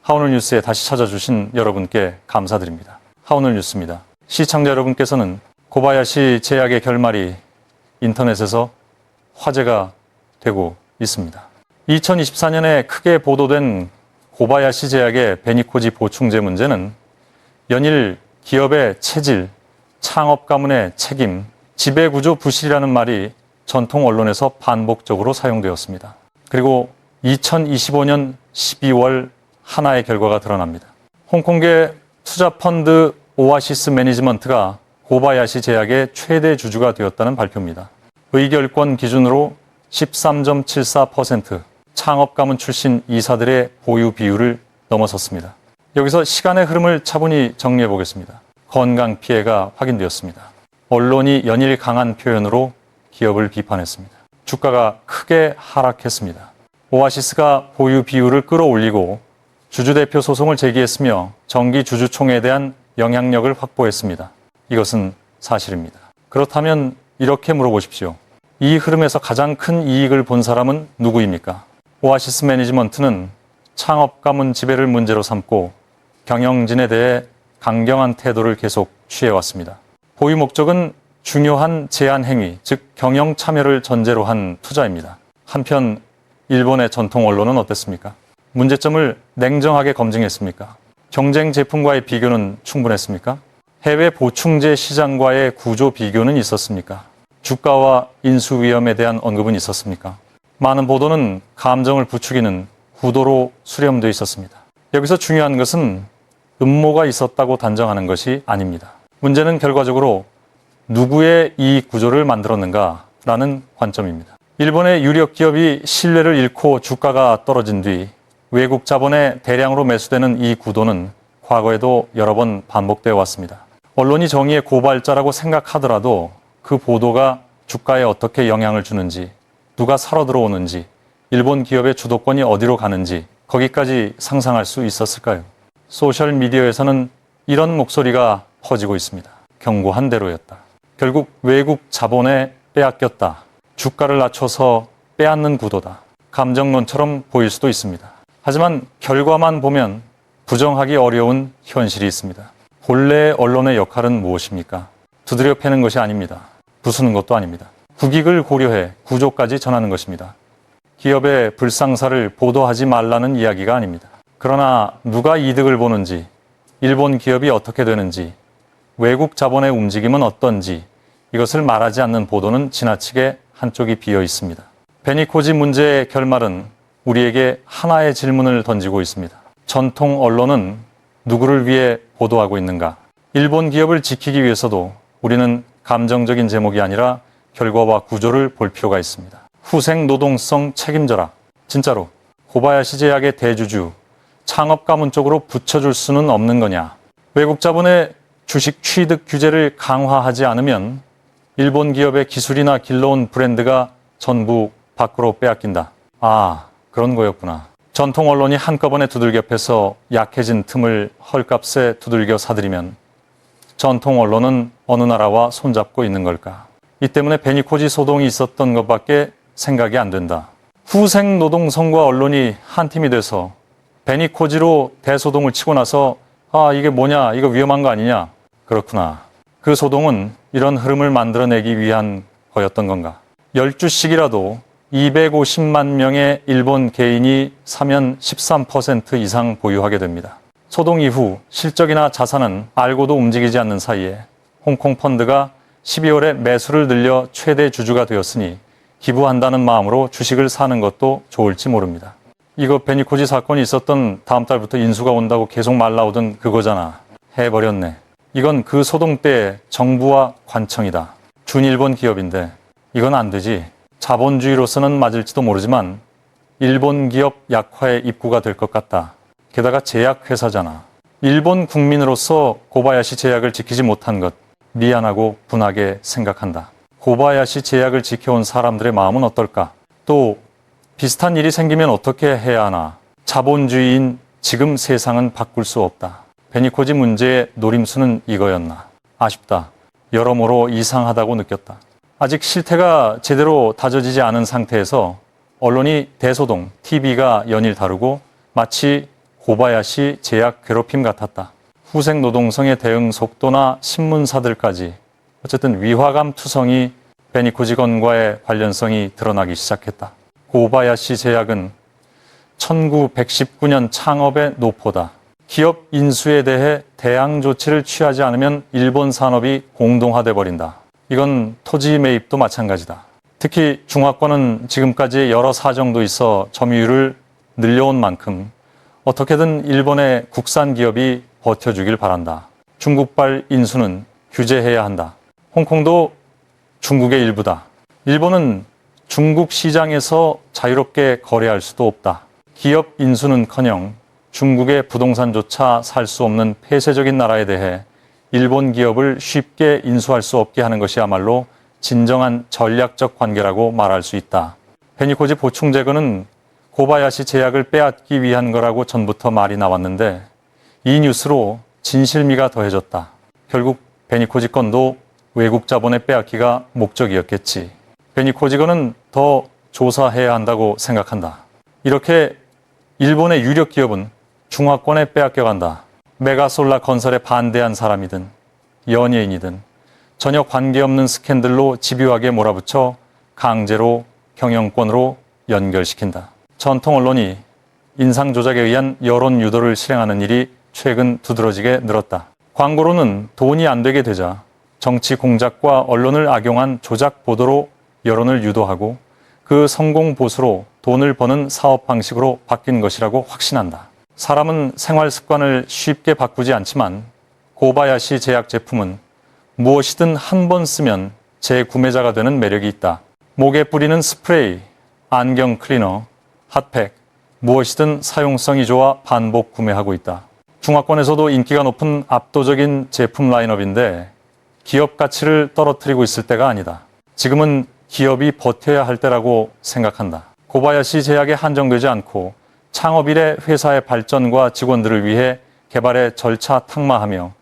하오늘 뉴스에 다시 찾아주신 여러분께 감사드립니다. 하오늘 뉴스입니다. 시청자 여러분께서는 고바야시 제약의 결말이 인터넷에서 화제가 되고 있습니다. 2024년에 크게 보도된 고바야시 제약의 베니코지 보충제 문제는 연일 기업의 체질, 창업 가문의 책임, 지배구조 부실이라는 말이 전통 언론에서 반복적으로 사용되었습니다. 그리고 2025년 12월 하나의 결과가 드러납니다. 홍콩계 투자펀드 오아시스 매니지먼트가 고바야시 제약의 최대 주주가 되었다는 발표입니다. 의결권 기준으로 13.74%, 창업 가문 출신 이사들의 보유 비율을 넘어섰습니다. 여기서 시간의 흐름을 차분히 정리해 보겠습니다. 건강 피해가 확인되었습니다. 언론이 연일 강한 표현으로 기업을 비판했습니다. 주가가 크게 하락했습니다. 오아시스가 보유 비율을 끌어올리고 주주대표 소송을 제기했으며 정기 주주총회에 대한 영향력을 확보했습니다. 이것은 사실입니다. 그렇다면 이렇게 물어보십시오. 이 흐름에서 가장 큰 이익을 본 사람은 누구입니까? 오아시스 매니지먼트는 창업 가문 지배를 문제로 삼고 경영진에 대해 강경한 태도를 계속 취해왔습니다. 보유 목적은 중요한 제한 행위, 즉 경영 참여를 전제로 한 투자입니다. 한편 일본의 전통 언론은 어땠습니까? 문제점을 냉정하게 검증했습니까? 경쟁 제품과의 비교는 충분했습니까? 해외 보충제 시장과의 구조 비교는 있었습니까? 주가와 인수 위험에 대한 언급은 있었습니까? 많은 보도는 감정을 부추기는 구도로 수렴되어 있었습니다. 여기서 중요한 것은 음모가 있었다고 단정하는 것이 아닙니다. 문제는 결과적으로 누구의 이익 구조를 만들었는가라는 관점입니다. 일본의 유력 기업이 신뢰를 잃고 주가가 떨어진 뒤 외국 자본에 대량으로 매수되는 이 구도는 과거에도 여러 번 반복되어 왔습니다. 언론이 정의의 고발자라고 생각하더라도 그 보도가 주가에 어떻게 영향을 주는지, 누가 사러 들어오는지, 일본 기업의 주도권이 어디로 가는지 거기까지 상상할 수 있었을까요? 소셜미디어에서는 이런 목소리가 퍼지고 있습니다. 경고한 대로였다. 결국 외국 자본에 빼앗겼다. 주가를 낮춰서 빼앗는 구도다. 감정론처럼 보일 수도 있습니다. 하지만 결과만 보면 부정하기 어려운 현실이 있습니다. 본래 언론의 역할은 무엇입니까? 두드려 패는 것이 아닙니다. 부수는 것도 아닙니다. 국익을 고려해 구조까지 전하는 것입니다. 기업의 불상사를 보도하지 말라는 이야기가 아닙니다. 그러나 누가 이득을 보는지, 일본 기업이 어떻게 되는지, 외국 자본의 움직임은 어떤지 이것을 말하지 않는 보도는 지나치게 한쪽이 비어 있습니다. 베니코지 문제의 결말은 우리에게 하나의 질문을 던지고 있습니다. 전통 언론은 누구를 위해 보도하고 있는가? 일본 기업을 지키기 위해서도 우리는 감정적인 제목이 아니라 결과와 구조를 볼 필요가 있습니다. 후생 노동성 책임져라. 진짜로 고바야시 제약의 대주주, 창업 가문 쪽으로 붙여줄 수는 없는 거냐? 외국 자본의 주식 취득 규제를 강화하지 않으면 일본 기업의 기술이나 길러온 브랜드가 전부 밖으로 빼앗긴다. 아, 그런 거였구나. 전통 언론이 한꺼번에 두들겨 패서 약해진 틈을 헐값에 두들겨 사들이면 전통 언론은 어느 나라와 손잡고 있는 걸까? 이 때문에 베니코지 소동이 있었던 것밖에 생각이 안 된다. 후생 노동성과 언론이 한 팀이 돼서 베니코지로 대소동을 치고 나서 이게 뭐냐, 이거 위험한 거 아니냐? 그렇구나. 그 소동은 이런 흐름을 만들어내기 위한 거였던 건가? 12씩이라도 250만 명의 일본 개인이 사면 13% 이상 보유하게 됩니다. 소동 이후 실적이나 자산은 알고도 움직이지 않는 사이에 홍콩 펀드가 12월에 매수를 늘려 최대 주주가 되었으니 기부한다는 마음으로 주식을 사는 것도 좋을지 모릅니다. 이거 베니코지 사건이 있었던 다음 달부터 인수가 온다고 계속 말 나오던 그거잖아. 해버렸네. 이건 그 소동 때의 정부와 관청이다. 준일본 기업인데 이건 안 되지. 자본주의로서는 맞을지도 모르지만 일본 기업 약화의 입구가 될 것 같다. 게다가 제약회사잖아. 일본 국민으로서 고바야시 제약을 지키지 못한 것 미안하고 분하게 생각한다. 고바야시 제약을 지켜온 사람들의 마음은 어떨까? 또 비슷한 일이 생기면 어떻게 해야 하나? 자본주의인 지금 세상은 바꿀 수 없다. 베니코지 문제의 노림수는 이거였나? 아쉽다. 여러모로 이상하다고 느꼈다. 아직 실태가 제대로 다져지지 않은 상태에서 언론이 대소동, TV가 연일 다루고 마치 고바야시 제약 괴롭힘 같았다. 후생 노동성의 대응 속도나 신문사들까지 어쨌든 위화감 투성이 베니코 직원과의 관련성이 드러나기 시작했다. 고바야시 제약은 1919년 창업의 노포다. 기업 인수에 대해 대항 조치를 취하지 않으면 일본 산업이 공동화돼 버린다. 이건 토지 매입도 마찬가지다. 특히 중화권은 지금까지 여러 사정도 있어 점유율을 늘려온 만큼 어떻게든 일본의 국산 기업이 버텨주길 바란다. 중국발 인수는 규제해야 한다. 홍콩도 중국의 일부다. 일본은 중국 시장에서 자유롭게 거래할 수도 없다. 기업 인수는커녕 중국의 부동산조차 살 수 없는 폐쇄적인 나라에 대해 일본 기업을 쉽게 인수할 수 없게 하는 것이야말로 진정한 전략적 관계라고 말할 수 있다. 베니코지 보충 제거는 고바야시 제약을 빼앗기 위한 거라고 전부터 말이 나왔는데 이 뉴스로 진실미가 더해졌다. 결국 베니코지 건도 외국 자본의 빼앗기가 목적이었겠지. 베니코지 건은 더 조사해야 한다고 생각한다. 이렇게 일본의 유력 기업은 중화권에 빼앗겨간다. 메가솔라 건설에 반대한 사람이든 연예인이든 전혀 관계없는 스캔들로 집요하게 몰아붙여 강제로 경영권으로 연결시킨다. 전통 언론이 인상 조작에 의한 여론 유도를 실행하는 일이 최근 두드러지게 늘었다. 광고로는 돈이 안 되게 되자 정치 공작과 언론을 악용한 조작 보도로 여론을 유도하고 그 성공 보수로 돈을 버는 사업 방식으로 바뀐 것이라고 확신한다. 사람은 생활 습관을 쉽게 바꾸지 않지만 고바야시 제약 제품은 무엇이든 한 번 쓰면 재구매자가 되는 매력이 있다. 목에 뿌리는 스프레이, 안경 클리너, 핫팩, 무엇이든 사용성이 좋아 반복 구매하고 있다. 중화권에서도 인기가 높은 압도적인 제품 라인업인데 기업 가치를 떨어뜨리고 있을 때가 아니다. 지금은 기업이 버텨야 할 때라고 생각한다. 고바야시 제약에 한정되지 않고 창업 이래 회사의 발전과 직원들을 위해 개발의 절차 탁마하며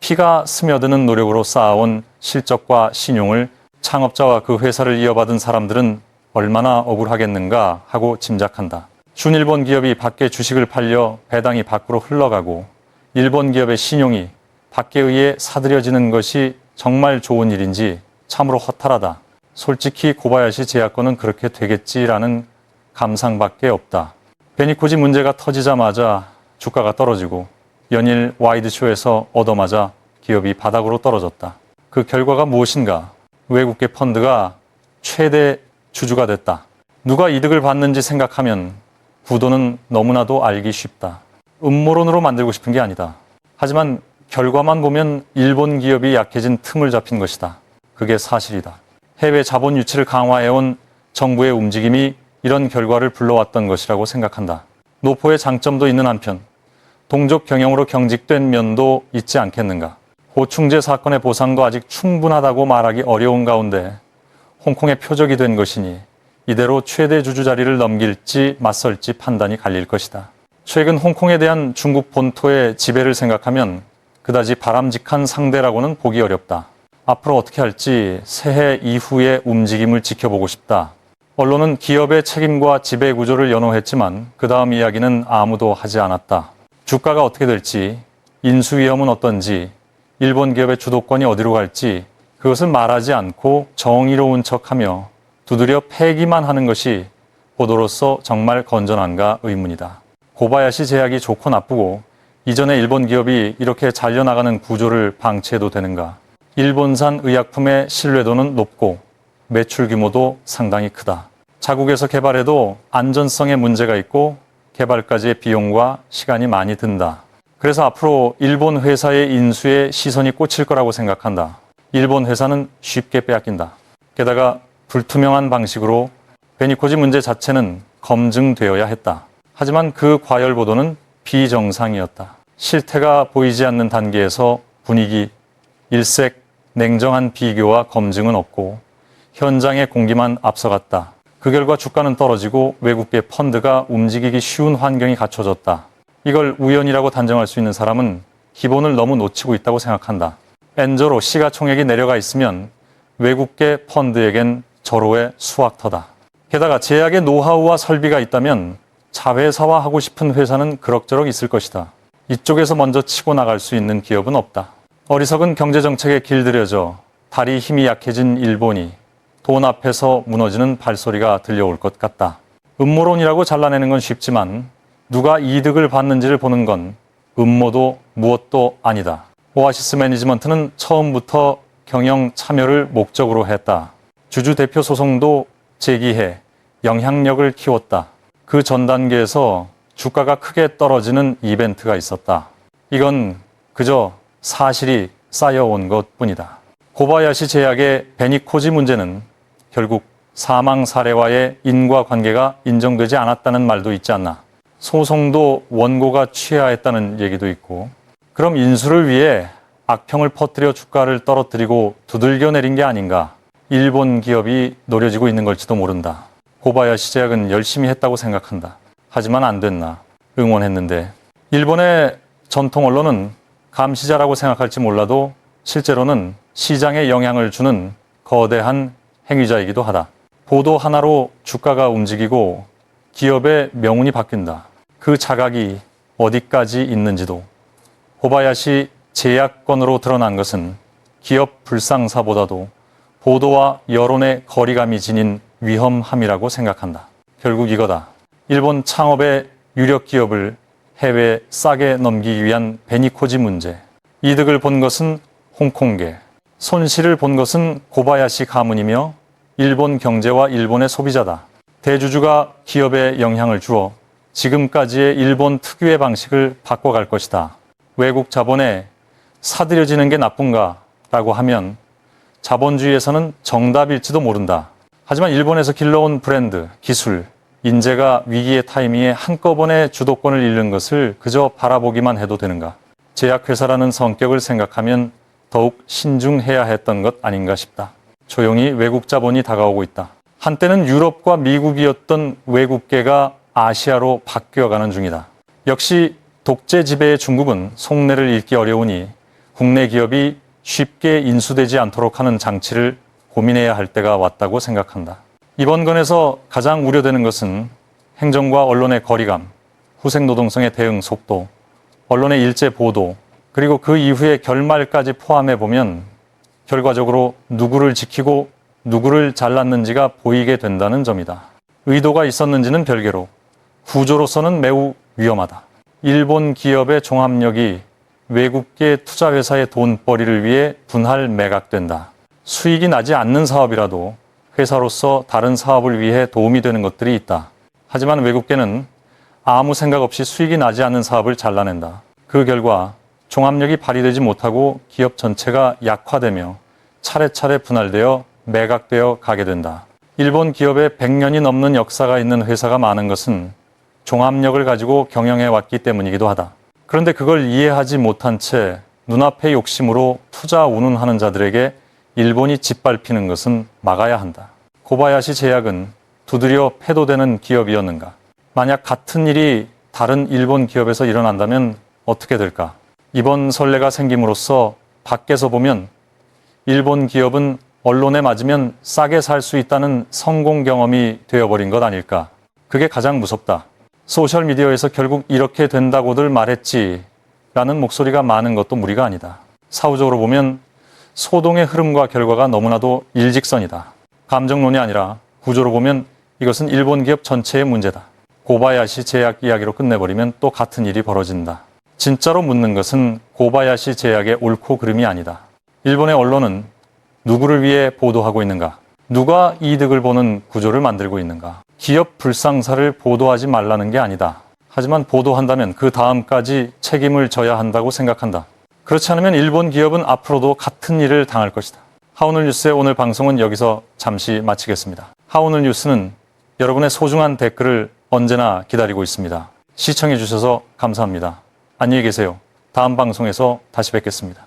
피가 스며드는 노력으로 쌓아온 실적과 신용을 창업자와 그 회사를 이어받은 사람들은 얼마나 억울하겠는가 하고 짐작한다. 준일본 기업이 밖에 주식을 팔려 배당이 밖으로 흘러가고 일본 기업의 신용이 밖에 의해 사들여지는 것이 정말 좋은 일인지 참으로 허탈하다. 솔직히 고바야시 제약권은 그렇게 되겠지라는 감상밖에 없다. 베니코지 문제가 터지자마자 주가가 떨어지고 연일 와이드쇼에서 얻어맞아 기업이 바닥으로 떨어졌다. 그 결과가 무엇인가? 외국계 펀드가 최대 주주가 됐다. 누가 이득을 받는지 생각하면 구도는 너무나도 알기 쉽다. 음모론으로 만들고 싶은 게 아니다. 하지만 결과만 보면 일본 기업이 약해진 틈을 잡힌 것이다. 그게 사실이다. 해외 자본 유치를 강화해온 정부의 움직임이 이런 결과를 불러왔던 것이라고 생각한다. 노포의 장점도 있는 한편 동족 경영으로 경직된 면도 있지 않겠는가. 고충제 사건의 보상도 아직 충분하다고 말하기 어려운 가운데 홍콩의 표적이 된 것이니 이대로 최대 주주 자리를 넘길지 맞설지 판단이 갈릴 것이다. 최근 홍콩에 대한 중국 본토의 지배를 생각하면 그다지 바람직한 상대라고는 보기 어렵다. 앞으로 어떻게 할지 새해 이후의 움직임을 지켜보고 싶다. 언론은 기업의 책임과 지배 구조를 연호했지만 그 다음 이야기는 아무도 하지 않았다. 주가가 어떻게 될지, 인수 위험은 어떤지, 일본 기업의 주도권이 어디로 갈지 그것을 말하지 않고 정의로운 척하며 두드려 패기만 하는 것이 보도로서 정말 건전한가 의문이다. 고바야시 제약이 좋고 나쁘고 이전에 일본 기업이 이렇게 잘려나가는 구조를 방치해도 되는가? 일본산 의약품의 신뢰도는 높고 매출 규모도 상당히 크다. 자국에서 개발해도 안전성에 문제가 있고 개발까지의 비용과 시간이 많이 든다. 그래서 앞으로 일본 회사의 인수에 시선이 꽂힐 거라고 생각한다. 일본 회사는 쉽게 빼앗긴다. 게다가 불투명한 방식으로 베니코지 문제 자체는 검증되어야 했다. 하지만 그 과열 보도는 비정상이었다. 실태가 보이지 않는 단계에서 분위기, 일색, 냉정한 비교와 검증은 없고 현장의 공기만 앞서갔다. 그 결과 주가는 떨어지고 외국계 펀드가 움직이기 쉬운 환경이 갖춰졌다. 이걸 우연이라고 단정할 수 있는 사람은 기본을 너무 놓치고 있다고 생각한다. 엔저로 시가총액이 내려가 있으면 외국계 펀드에겐 절호의 수확터다. 게다가 제약의 노하우와 설비가 있다면 자회사화하고 싶은 회사는 그럭저럭 있을 것이다. 이쪽에서 먼저 치고 나갈 수 있는 기업은 없다. 어리석은 경제정책에 길들여져 다리 힘이 약해진 일본이 돈 앞에서 무너지는 발소리가 들려올 것 같다. 음모론이라고 잘라내는 건 쉽지만 누가 이득을 받는지를 보는 건 음모도 무엇도 아니다. 오아시스 매니지먼트는 처음부터 경영 참여를 목적으로 했다. 주주 대표 소송도 제기해 영향력을 키웠다. 그 전 단계에서 주가가 크게 떨어지는 이벤트가 있었다. 이건 그저 사실이 쌓여온 것뿐이다. 고바야시 제약의 베니코지 문제는 결국 사망 사례와의 인과관계가 인정되지 않았다는 말도 있지 않나. 소송도 원고가 취하했다는 얘기도 있고, 그럼 인수를 위해 악평을 퍼뜨려 주가를 떨어뜨리고 두들겨 내린 게 아닌가. 일본 기업이 노려지고 있는 걸지도 모른다. 고바야시 제약은 열심히 했다고 생각한다. 하지만 안 됐나. 응원했는데. 일본의 전통 언론은 감시자라고 생각할지 몰라도 실제로는 시장에 영향을 주는 거대한 행위자이기도 하다. 보도 하나로 주가가 움직이고 기업의 명운이 바뀐다. 그 자각이 어디까지 있는지도. 고바야시 제약 건으로 드러난 것은 기업 불상사보다도 보도와 여론의 거리감이 지닌 위험함이라고 생각한다. 결국 이거다. 일본 창업의 유력 기업을 해외에 싸게 넘기기 위한 베니코지 문제. 이득을 본 것은 홍콩계, 손실을 본 것은 고바야시 가문이며 일본 경제와 일본의 소비자다. 대주주가 기업에 영향을 주어 지금까지의 일본 특유의 방식을 바꿔갈 것이다. 외국 자본에 사들여지는 게 나쁜가? 라고 하면 자본주의에서는 정답일지도 모른다. 하지만 일본에서 길러온 브랜드, 기술, 인재가 위기의 타이밍에 한꺼번에 주도권을 잃는 것을 그저 바라보기만 해도 되는가? 제약회사라는 성격을 생각하면 더욱 신중해야 했던 것 아닌가 싶다. 조용히 외국 자본이 다가오고 있다. 한때는 유럽과 미국이었던 외국계가 아시아로 바뀌어가는 중이다. 역시 독재 지배의 중국은 속내를 읽기 어려우니 국내 기업이 쉽게 인수되지 않도록 하는 장치를 고민해야 할 때가 왔다고 생각한다. 이번 건에서 가장 우려되는 것은 행정과 언론의 거리감, 후생노동성의 대응 속도, 언론의 일제 보도, 그리고 그 이후의 결말까지 포함해보면 결과적으로 누구를 지키고 누구를 잘랐는지가 보이게 된다는 점이다. 의도가 있었는지는 별개로 구조로서는 매우 위험하다. 일본 기업의 종합력이 외국계 투자회사의 돈벌이를 위해 분할 매각된다. 수익이 나지 않는 사업이라도 회사로서 다른 사업을 위해 도움이 되는 것들이 있다. 하지만 외국계는 아무 생각 없이 수익이 나지 않는 사업을 잘라낸다. 그 결과 종합력이 발휘되지 못하고 기업 전체가 약화되며 차례차례 분할되어 매각되어 가게 된다. 일본 기업에 100년이 넘는 역사가 있는 회사가 많은 것은 종합력을 가지고 경영해 왔기 때문이기도 하다. 그런데 그걸 이해하지 못한 채 눈앞의 욕심으로 투자 운운하는 자들에게 일본이 짓밟히는 것은 막아야 한다. 고바야시 제약은 두드려 패도 되는 기업이었는가? 만약 같은 일이 다른 일본 기업에서 일어난다면 어떻게 될까? 이번 선례가 생김으로써 밖에서 보면 일본 기업은 언론에 맞으면 싸게 살 수 있다는 성공 경험이 되어버린 것 아닐까? 그게 가장 무섭다. 소셜미디어에서 결국 이렇게 된다고들 말했지 라는 목소리가 많은 것도 무리가 아니다. 사후적으로 보면 소동의 흐름과 결과가 너무나도 일직선이다. 감정론이 아니라 구조로 보면 이것은 일본 기업 전체의 문제다. 고바야시 제약 이야기로 끝내버리면 또 같은 일이 벌어진다. 진짜로 묻는 것은 고바야시 제약의 옳고 그름이 아니다. 일본의 언론은 누구를 위해 보도하고 있는가? 누가 이득을 보는 구조를 만들고 있는가? 기업 불상사를 보도하지 말라는 게 아니다. 하지만 보도한다면 그 다음까지 책임을 져야 한다고 생각한다. 그렇지 않으면 일본 기업은 앞으로도 같은 일을 당할 것이다. 하오늘 뉴스의 오늘 방송은 여기서 잠시 마치겠습니다. 하오늘 뉴스는 여러분의 소중한 댓글을 언제나 기다리고 있습니다. 시청해 주셔서 감사합니다. 안녕히 계세요. 다음 방송에서 다시 뵙겠습니다.